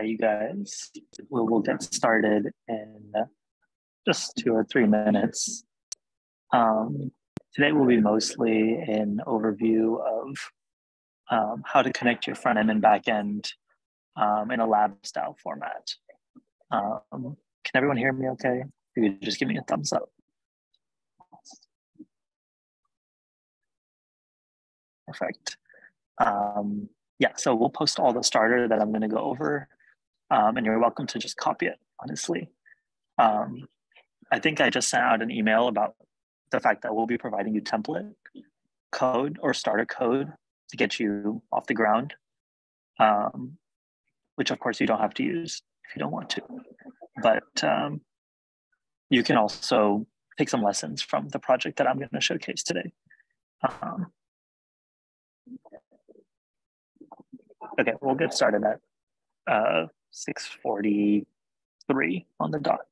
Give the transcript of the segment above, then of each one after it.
You guys, we'll get started in just 2 or 3 minutes. Today will be mostly an overview of how to connect your front end and back end in a lab style format. Can everyone hear me okay? You could just give me a thumbs up. Perfect. Yeah, so we'll post all the starter that I'm going to go over, and you're welcome to just copy it, honestly. I think I just sent out an email about the fact that we'll be providing you template code or starter code to get you off the ground, which of course you don't have to use if you don't want to. But you can also take some lessons from the project that I'm going to showcase today. Okay, we'll get started at 6:43 on the dot.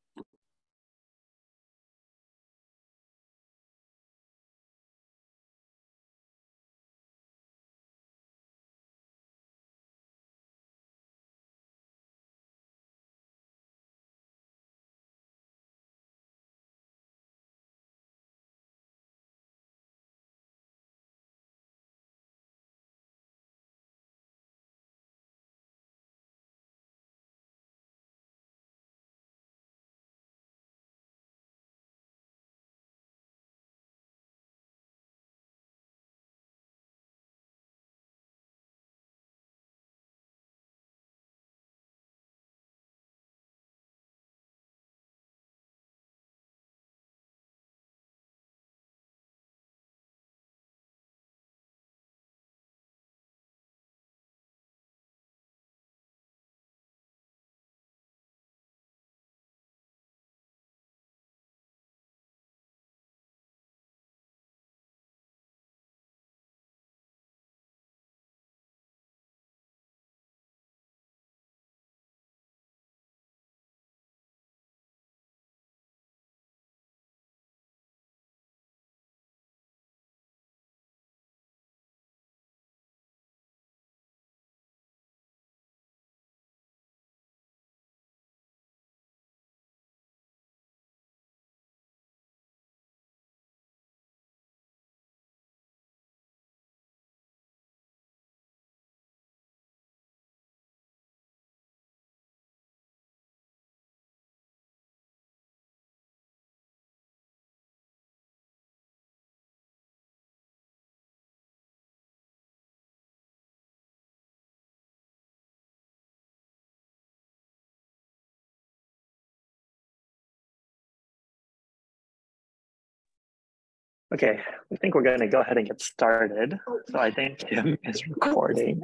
Okay, I think we're going to go ahead and get started. So I think Kim is recording.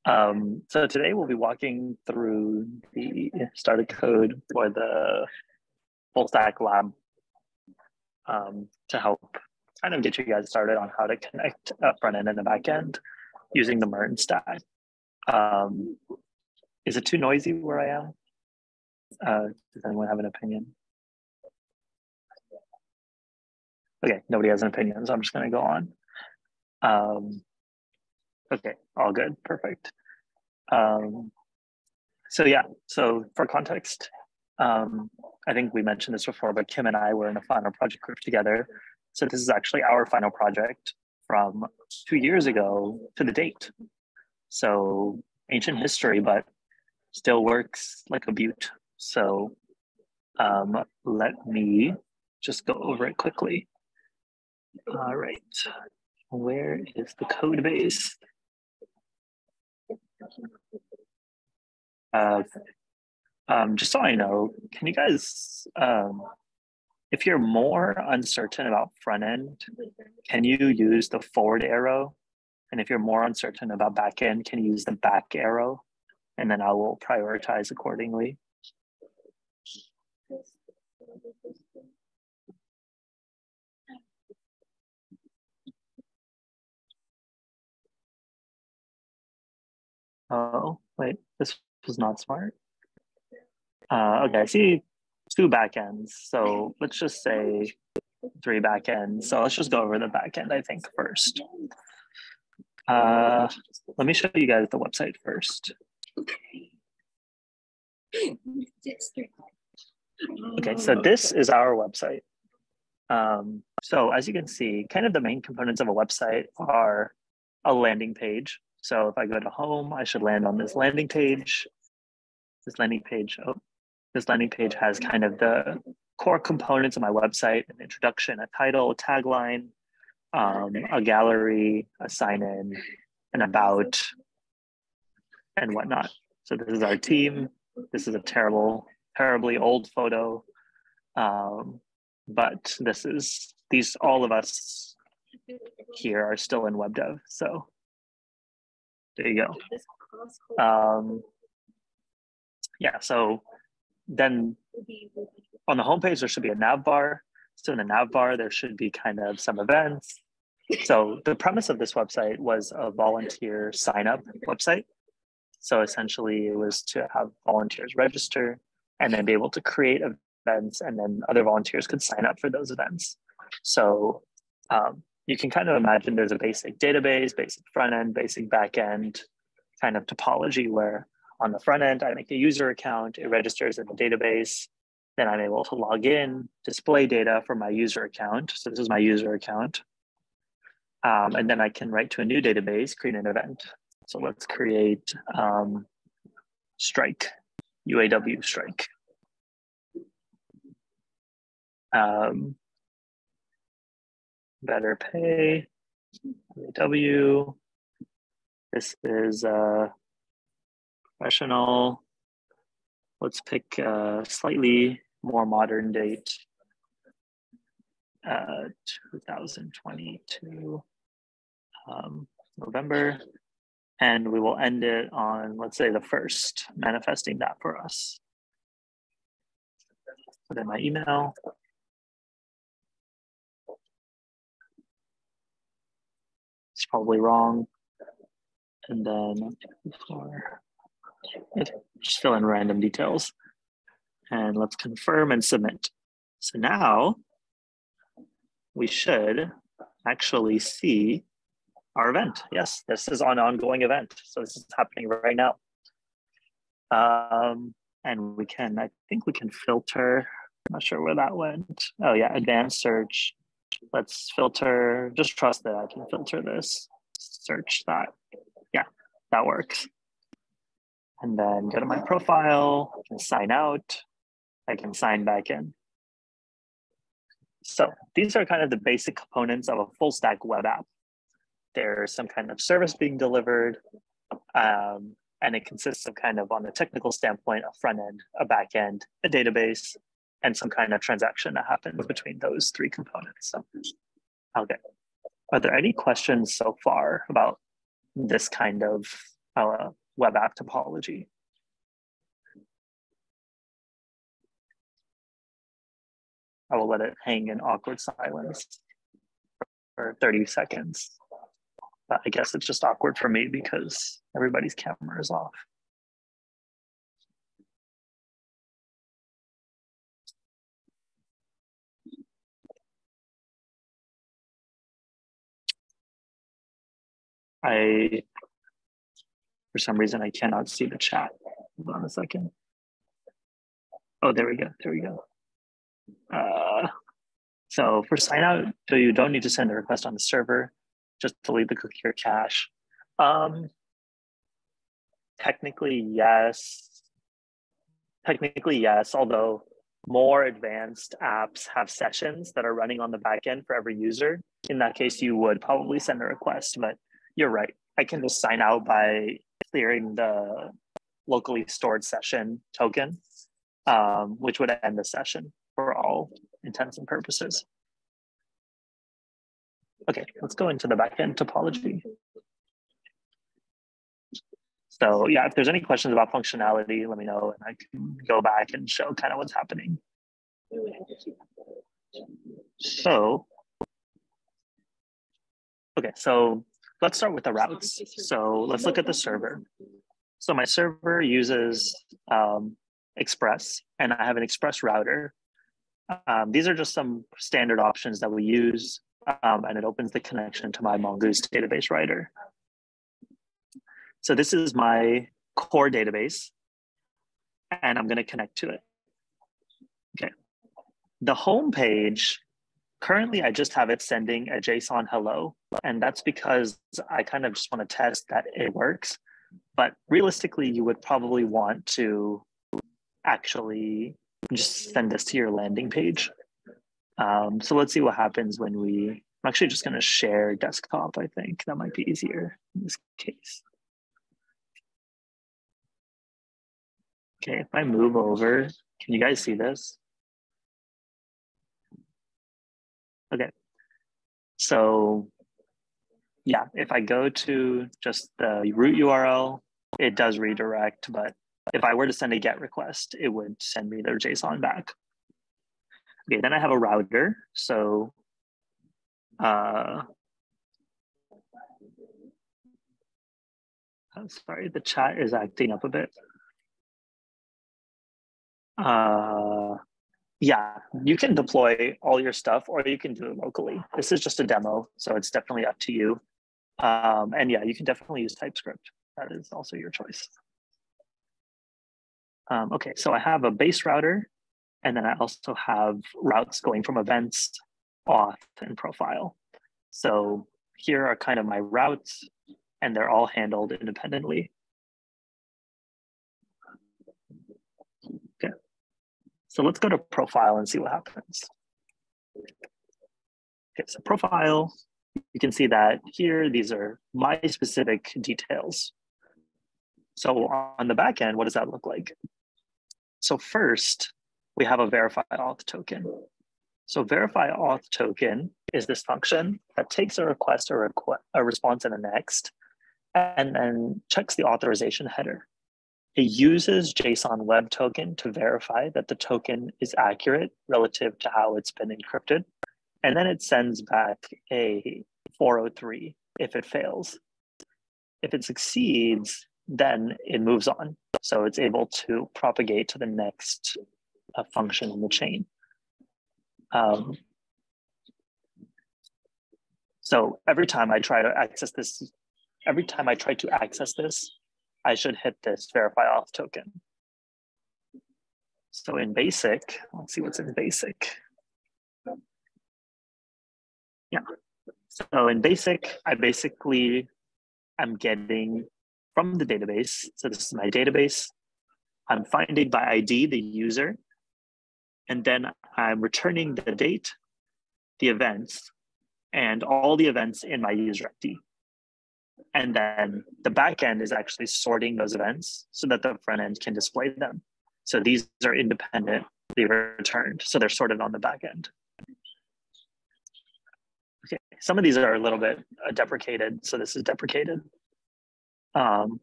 So today we'll be walking through the starter code for the full stack lab to help kind of get you guys started on how to connect a front end and a back end using the MERN stack. Is it too noisy where I am? Does anyone have an opinion? Okay, nobody has an opinion, so I'm just going to go on. Okay, all good, perfect. So yeah, so for context, I think we mentioned this before, but Kim and I were in a final project group together. So this is actually our final project from 2 years ago to the date. So ancient history, but still works like a beaut. So let me just go over it quickly. All right, where is the code base? Just so I know, can you guys, if you're more uncertain about front end, can you use the forward arrow? And if you're more uncertain about back end, can you use the back arrow? And then I will prioritize accordingly. Oh, wait, this was not smart. Okay, I see 2 backends. So let's just say 3 backends. So let's just go over the backend, I think, first. Let me show you guys the website first. Okay, so this is our website. So as you can see, kind of the main components of a website are a landing page. So if I go to home, I should land on this landing page. This landing page has kind of the core components of my website: an introduction, a title, a tagline, a gallery, a sign-in, an about, and whatnot. So this is our team. This is a terribly old photo. But all of us here are still in web dev. So there you go. Yeah, so then on the homepage, there should be a nav bar. So in the nav bar, there should be kind of some events. So the premise of this website was a volunteer sign up website. So essentially it was to have volunteers register and then be able to create events, and then other volunteers could sign up for those events. So you can kind of imagine there's a basic database, basic front end, basic back end kind of topology where on the front end, I make a user account, it registers in the database, then I'm able to log in, display data from my user account. So this is my user account. And then I can write to a new database, create an event. So let's create Strike, UAW Strike. Better pay, UAW. This is professional. Let's pick a slightly more modern date, 2022, November. And we will end it on, let's say, the 1st, manifesting that for us. Put in my email. It's probably wrong. And then just fill in random details. And let's confirm and submit. So now we should actually see our event. Yes, this is an ongoing event. So this is happening right now. And I think we can filter. I'm not sure where that went. Oh yeah, advanced search. Let's filter, just trust that I can filter this, search that. Yeah, that works. And then go to my profile, I can sign out, I can sign back in. So these are kind of the basic components of a full stack web app. There's some kind of service being delivered, and it consists of kind of, on the technical standpoint, a front end, a back end, a database, and some kind of transaction that happens between those three components. So, okay. Are there any questions so far about this kind of web app topology? I will let it hang in awkward silence for 30 seconds. But I guess it's just awkward for me because everybody's camera is off. For some reason, I cannot see the chat. Hold on a second. Oh, there we go. There we go. So for sign out, so you don't need to send a request on the server, just delete the cookie or cache. Technically, yes. Technically, yes, although more advanced apps have sessions that are running on the back end for every user. In that case, you would probably send a request, but you're right. I can just sign out by clearing the locally stored session token, which would end the session for all intents and purposes. Okay, let's go into the backend topology. So yeah, if there's any questions about functionality, let me know and I can go back and show kind of what's happening. So, okay, so let's start with the routes. So let's look at the server. So my server uses Express, and I have an Express router. These are just some standard options that we use, and it opens the connection to my Mongoose database writer. So this is my core database, and I'm going to connect to it. Okay. The home page, currently I just have it sending a JSON hello, and that's because I kind of just want to test that it works. But realistically, you would probably want to actually just send this to your landing page. So let's see what happens when I'm actually just going to share desktop. I think that might be easier in this case. Okay, if I move over, can you guys see this? Okay, so yeah, if I go to just the root URL, it does redirect, but if I were to send a GET request, it would send me their JSON back. Okay, then I have a router. So sorry, the chat is acting up a bit. Yeah, you can deploy all your stuff or you can do it locally. This is just a demo, so it's definitely up to you. And yeah, you can definitely use TypeScript. That is also your choice. Okay, so I have a base router, and then I also have routes going from events, auth, and profile. So here are kind of my routes, and they're all handled independently. Okay, so let's go to profile and see what happens. Okay, so profile, you can see that here, these are my specific details. So on the back end, what does that look like? So first, we have a verify auth token. So verify auth token is this function that takes a request or a response in the next, and then checks the authorization header. It uses JSON web token to verify that the token is accurate relative to how it's been encrypted. And then it sends back a 403 if it fails. If it succeeds, then it moves on. So it's able to propagate to the next function in the chain. So every time I try to access this, I should hit this verify auth token. So in basic, let's see what's in basic. Yeah. So in basic, I'm getting from the database. So this is my database. I'm finding by ID the user, and then I'm returning the date, the events, and all the events in my user ID. And then the backend is actually sorting those events so that the front end can display them. So these are independently returned. So they're sorted on the backend. Okay, some of these are a little bit deprecated. So this is deprecated. And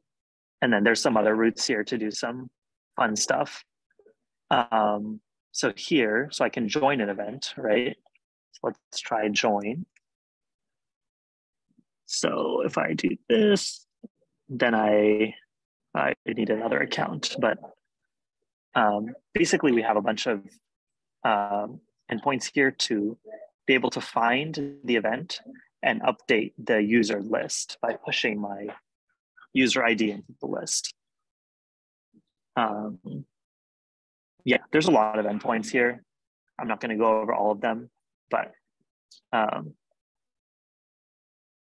then there's some other routes here to do some fun stuff. So here, so I can join an event, right? So let's try join. So if I do this, then I need another account. But basically, we have a bunch of endpoints here to be able to find the event and update the user list by pushing my user ID into the list. Yeah, there's a lot of endpoints here. I'm not going to go over all of them, but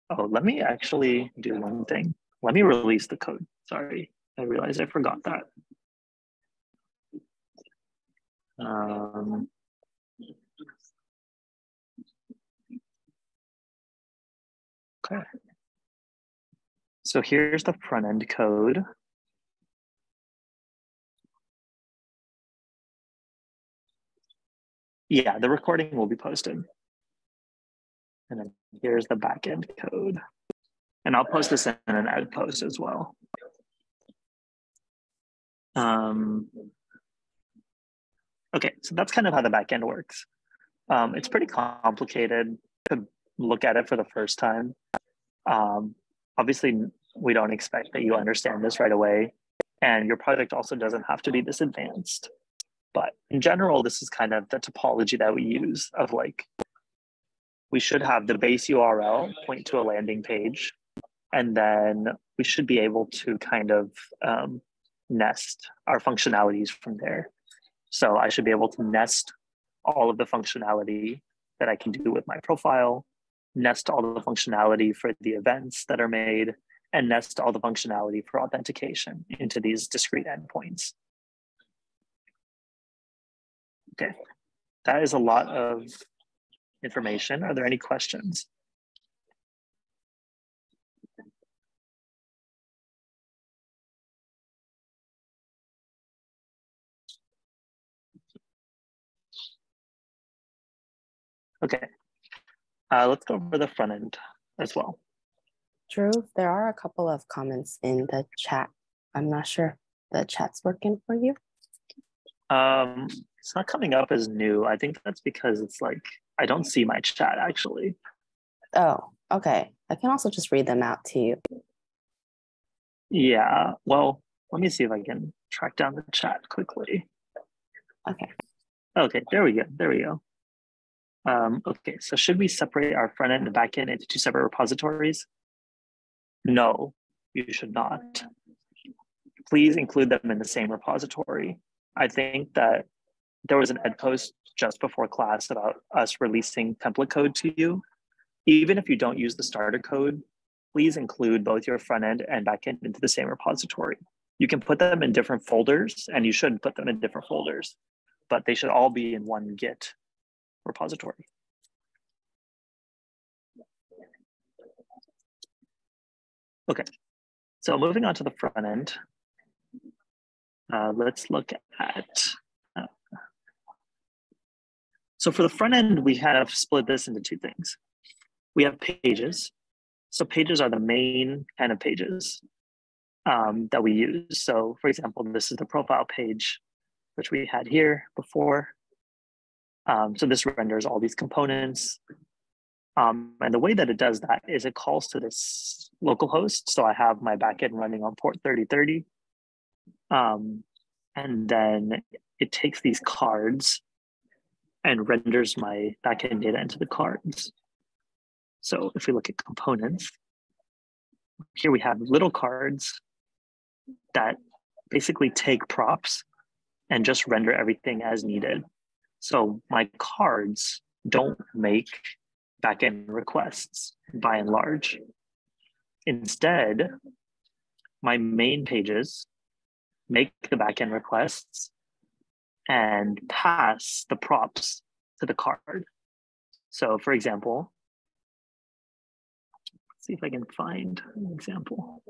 oh, let me actually do one thing. Let me release the code. Sorry, I realized I forgot that. Okay. So here's the front end code. Yeah, the recording will be posted. And then here's the backend code. And I'll post this in an ed post as well. Okay, so that's kind of how the backend works. It's pretty complicated to look at it for the first time. Obviously, we don't expect that you understand this right away. And your project also doesn't have to be this advanced. But in general, this is kind of the topology that we use of like, we should have the base URL point to a landing page. And then we should be able to kind of nest our functionalities from there. So I should be able to nest all of the functionality that I can do with my profile, nest all the functionality for the events that are made, and nest all the functionality for authentication into these discrete endpoints. Okay, that is a lot of information. Are there any questions? Okay, let's go over the front end as well. Drew, there are a couple of comments in the chat. I'm not sure if the chat's working for you. It's not coming up as new. I think that's because it's like, I don't see my chat actually. Oh, okay. I can also just read them out to you. Yeah, well, let me see if I can track down the chat quickly. Okay. Okay, there we go, there we go. Okay, so should we separate our front end and back end into two separate repositories? No, you should not. Please include them in the same repository. I think that there was an ed post just before class about us releasing template code to you. Even if you don't use the starter code, please include both your front end and back end into the same repository. You can put them in different folders, and you should put them in different folders, but they should all be in one Git repository. Okay, so moving on to the front end, let's look at, so for the front end, we have split this into two things. We have pages. So pages are the main kind of pages that we use. So for example, this is the profile page, which we had here before. So this renders all these components. And the way that it does that is it calls to this local host. So I have my backend running on port 3030. And then it takes these cards and renders my backend data into the cards. So if we look at components, here we have little cards that basically take props and just render everything as needed. So my cards don't make backend requests by and large. Instead, my main pages make the backend requests and pass the props to the card. So for example, let's see if I can find an example.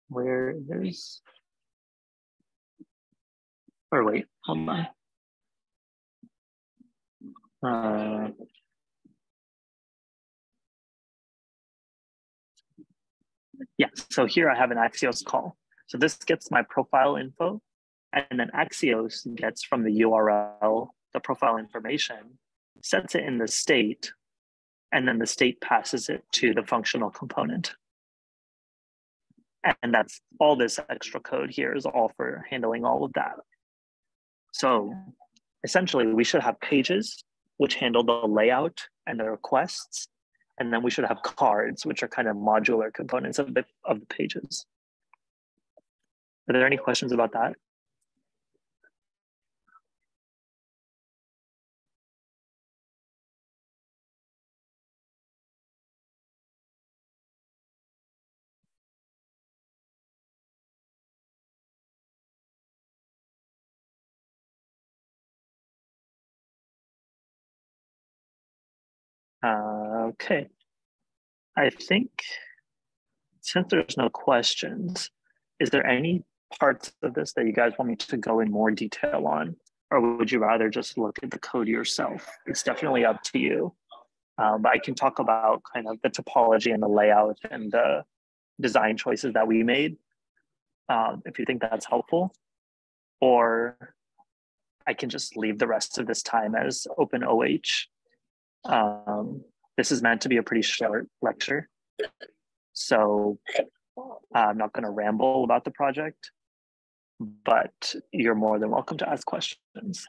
Where there's, or wait, hold on. Yeah, so here I have an Axios call. So this gets my profile info, and then Axios gets from the URL, the profile information, sets it in the state, and then the state passes it to the functional component. And that's all this extra code here is all for handling all of that. So essentially we should have pages which handle the layout and the requests. And then we should have cards, which are kind of modular components of the pages. Are there any questions about that? Okay. I think since there's no questions, is there any parts of this that you guys want me to go in more detail on? Or would you rather just look at the code yourself? It's definitely up to you. But I can talk about kind of the topology and the layout and the design choices that we made, if you think that's helpful. Or I can just leave the rest of this time as open OH. This is meant to be a pretty short lecture. So I'm not going to ramble about the project, but you're more than welcome to ask questions.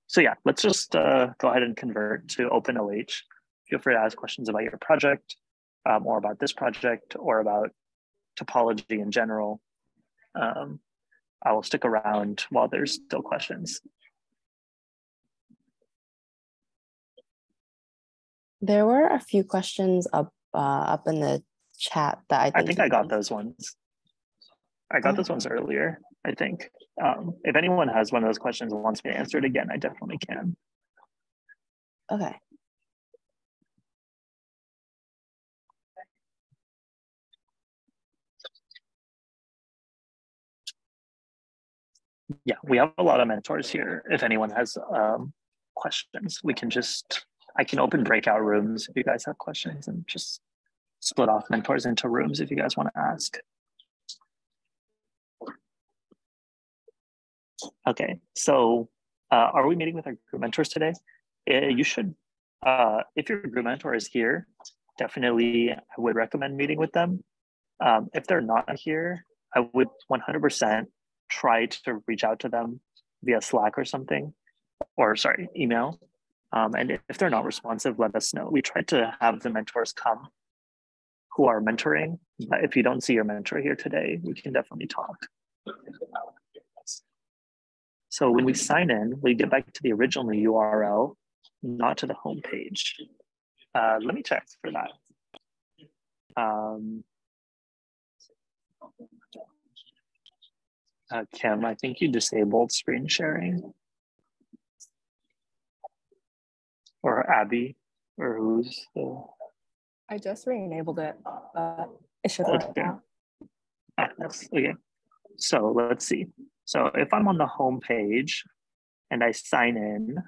So yeah, let's just go ahead and convert to OpenOH. Feel free to ask questions about your project, or about this project, or about topology in general. I will stick around while there's still questions. There were a few questions up in the chat that I think I got those ones. I got those ones earlier, I think. If anyone has one of those questions and wants me to answer it again, I definitely can. Okay. Yeah, we have a lot of mentors here. If anyone has questions, I can open breakout rooms if you guys have questions, and just split off mentors into rooms if you guys want to ask. Okay, so are we meeting with our group mentors today? You should, if your group mentor is here, definitely I would recommend meeting with them. If they're not here, I would 100% try to reach out to them via Slack or something, or sorry, email. And if they're not responsive, let us know. We try to have the mentors come who are mentoring. But if you don't see your mentor here today, we can definitely talk. So when we sign in, we get back to the original URL, not to the home page. Let me check for that. Kim, I think you disabled screen sharing. Or Abby, or who's the... I just re-enabled it, but it should work now. Yes, okay. So let's see. So if I'm on the home page and I sign in,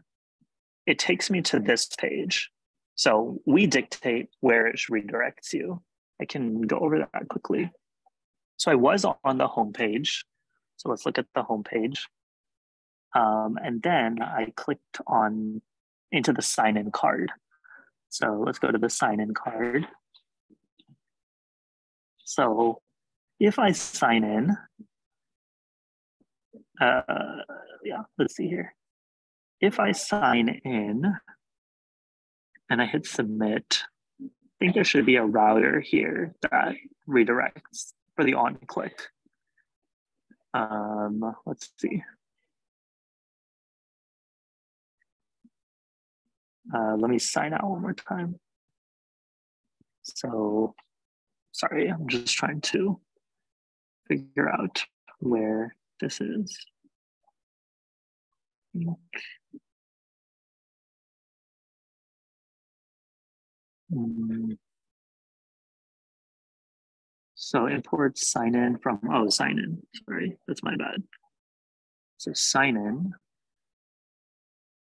it takes me to this page. So we dictate where it redirects you. I can go over that quickly. So I was on the home page. So let's look at the home page. And then I clicked into the sign-in card. So let's go to the sign-in card. So if I sign in, yeah, let's see here. If I sign in and I hit submit, I think there should be a router here that redirects for the on click. Let's see. Let me sign out one more time. So, sorry, I'm just trying to figure out where this is. So import sign in from, sign in, sorry, that's my bad. So sign in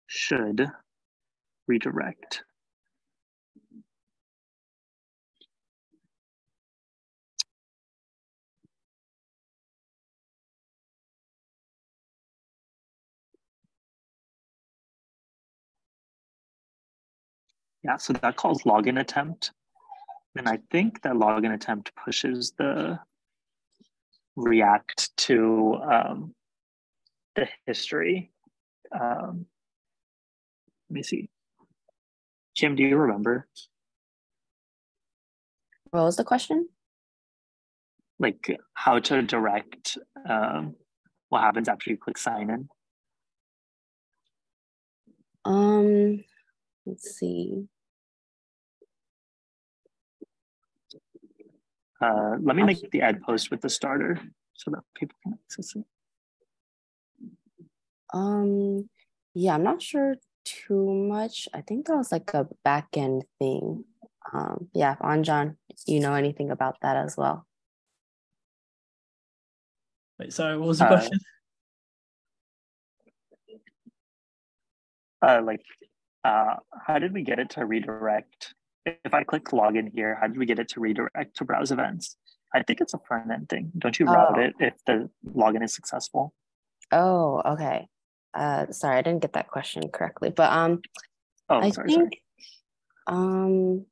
should redirect. Yeah, so that calls login attempt. And I think that login attempt pushes the React to the history. Let me see. Kim, do you remember? What was the question? Like how to direct what happens after you click sign in? Let's see. Let me make the ad post with the starter so that people can access it. Yeah, I'm not sure too much. I think that was like a back-end thing. Yeah, Anjan, you know anything about that as well? Wait, sorry, what was the question? How did we get it to redirect? If I click login here, how did we get it to redirect to browse events? I think it's a front end thing. Don't you route it if the login is successful? Oh, okay. Sorry, I didn't get that question correctly, but I think let's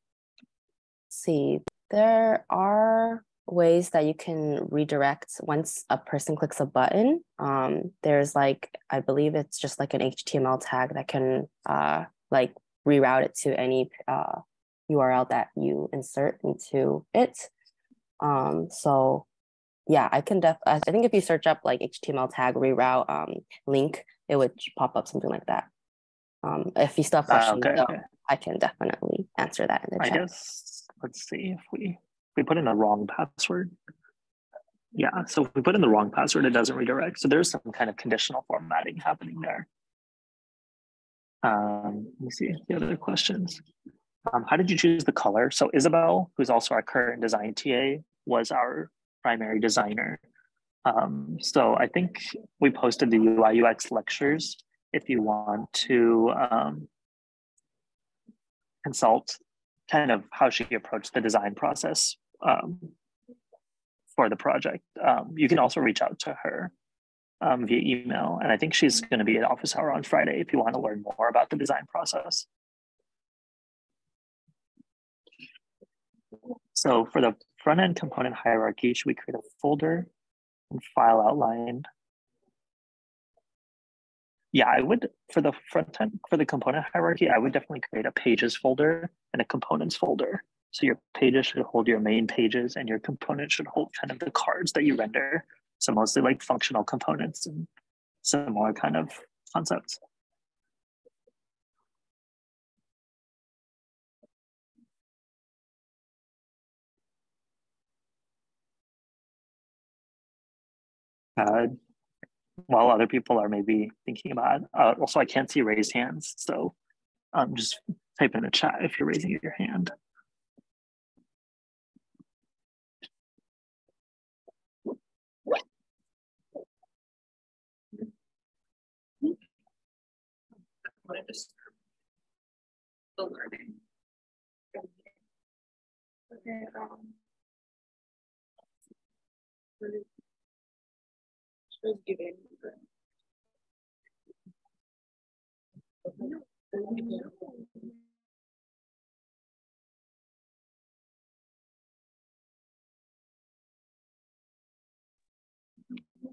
see, there are ways that you can redirect once a person clicks a button. There's like, I believe it's just like an HTML tag that can like reroute it to any URL that you insert into it. So yeah, I think if you search up like HTML tag reroute link, it would pop up something like that. If you still have questions, Okay, though, okay. I can definitely answer that in the I chat. guess, let's see if we put in the wrong password. Yeah, so if we put in the wrong password, it doesn't redirect. So there's some kind of conditional formatting happening there. Let me see the other questions. How did you choose the color? So Isabel, who's also our current design TA, was our primary designer. So I think we posted the UI UX lectures if you want to consult kind of how she approached the design process for the project. You can also reach out to her via email. And I think she's going to be at office hour on Friday if you want to learn more about the design process. So for the front end component hierarchy, should we create a folder and file outline? Yeah, I would, for the front end, for the component hierarchy, I would definitely create a pages folder and a components folder. So your pages should hold your main pages and your components should hold kind of the cards that you render. So mostly like functional components and similar kind of concepts. While other people are maybe thinking about it. Also, I can't see raised hands. So just type in the chat if you're raising your hand. Still learning. Okay. Giving.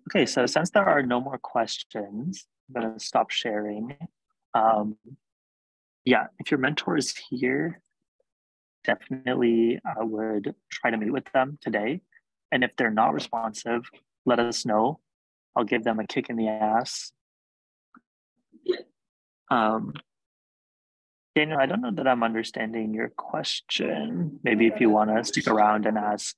Okay, so since there are no more questions, I'm gonna stop sharing. Yeah, if your mentor is here, definitely I would try to meet with them today. And if they're not responsive, let us know. I'll give them a kick in the ass. Daniel, I don't know that I'm understanding your question. Maybe if you want to stick around and ask.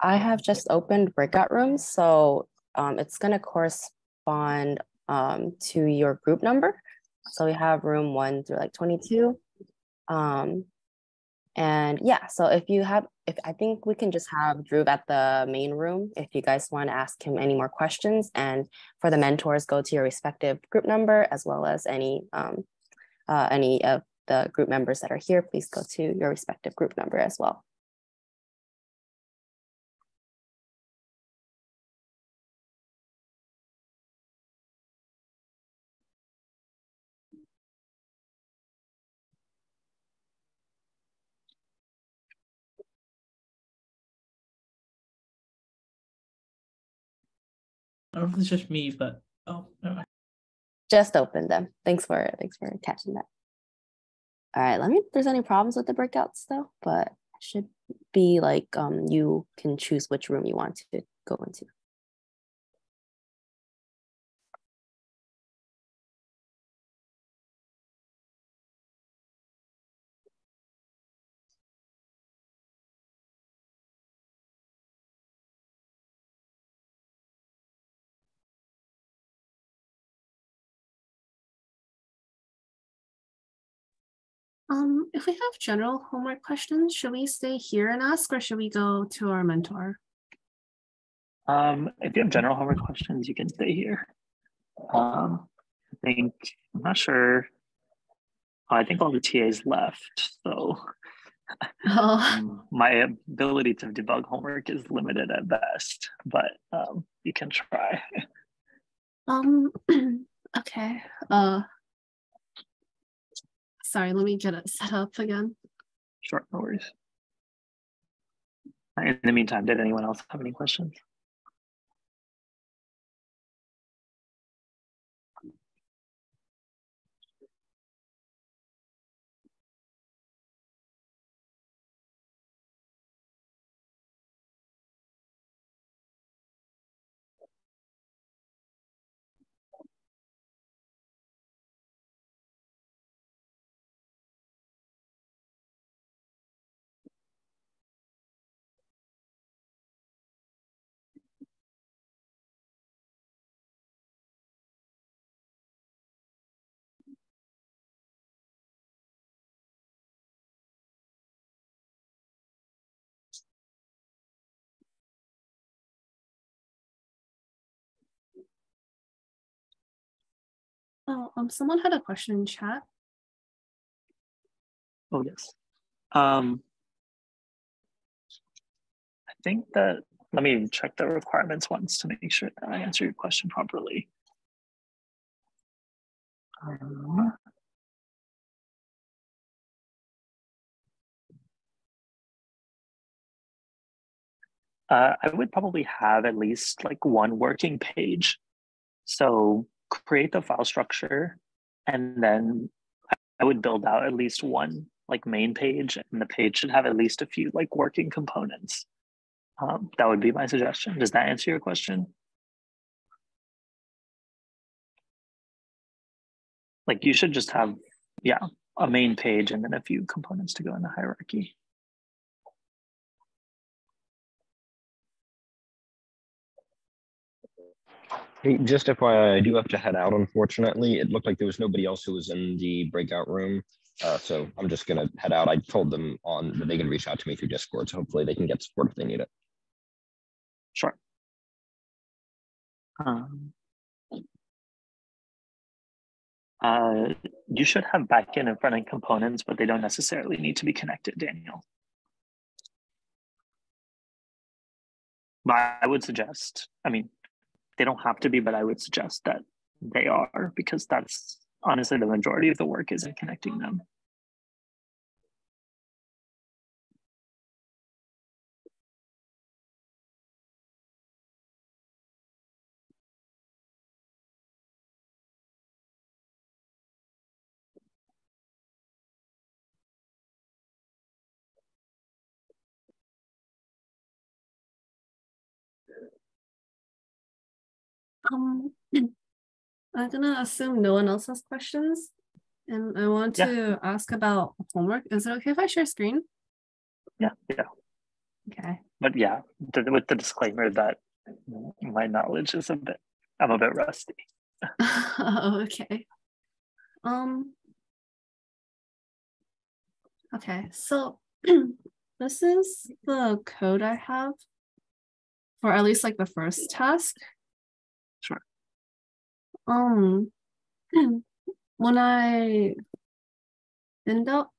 I have just opened breakout rooms, so it's going to correspond to your group number. So we have room 1 through like 22. And yeah, so if I think we can just have Dhruv at the main room if you guys want to ask him any more questions. And for the mentors, go to your respective group number, as well as any of the group members that are here, please go to your respective group number as well. I don't know if it's just me, but oh no. Just open them. Thanks for catching that. All right, let me know if there's any problems with the breakouts though, but it should be like you can choose which room you want to go into. If we have general homework questions, should we stay here and ask, or should we go to our mentor? If you have general homework questions, you can stay here. I think, I'm not sure. I think all the TAs left, so my ability to debug homework is limited at best, but you can try. Okay. Sorry, let me get it set up again. Sure, no worries. In the meantime, did anyone else have any questions? Oh, someone had a question in chat. Oh, yes. I think that, let me check the requirements once to make sure that I answer your question properly. I would probably have at least like one working page. So create the file structure, and then I would build out at least one like main page, and the page should have at least a few like working components. That would be my suggestion. Does that answer your question? Like you should just have, yeah, a main page and then a few components to go in the hierarchy. Hey, just FYI, I do have to head out, unfortunately. It looked like there was nobody else who was in the breakout room. So I'm just going to head out. I told them on that they can reach out to me through Discord. So hopefully they can get support if they need it. Sure. You should have backend and front-end components, but they don't necessarily need to be connected, Daniel. But I would suggest, I mean, they don't have to be, but I would suggest that they are, because that's honestly the majority of the work is in connecting them. I'm gonna assume no one else has questions, and I want to ask about homework. Is it okay if I share screen? Yeah. Okay. But yeah, with the disclaimer that my knowledge is I'm a bit rusty. Okay. Okay, so this is the code I have for at least like the first task. Sure. When I end up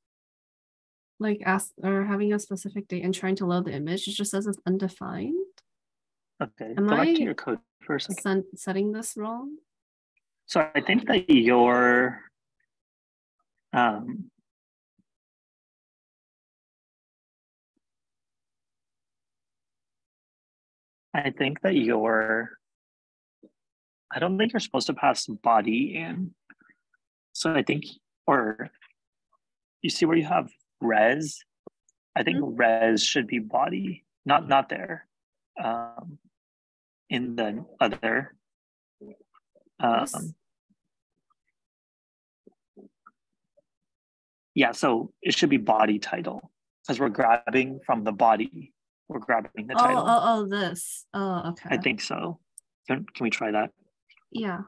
like having a specific date and trying to load the image, it just says it's undefined. Okay, Am go back I to your code for a second. Setting this wrong? So I think that your I don't think you're supposed to pass body in. So I think, or you see where you have res? I think res should be body, not there. In the other. Yeah, so it should be body title, because we're grabbing from the body. We're grabbing the title. Oh, this. Oh, okay. I think so. Can we try that? Yeah.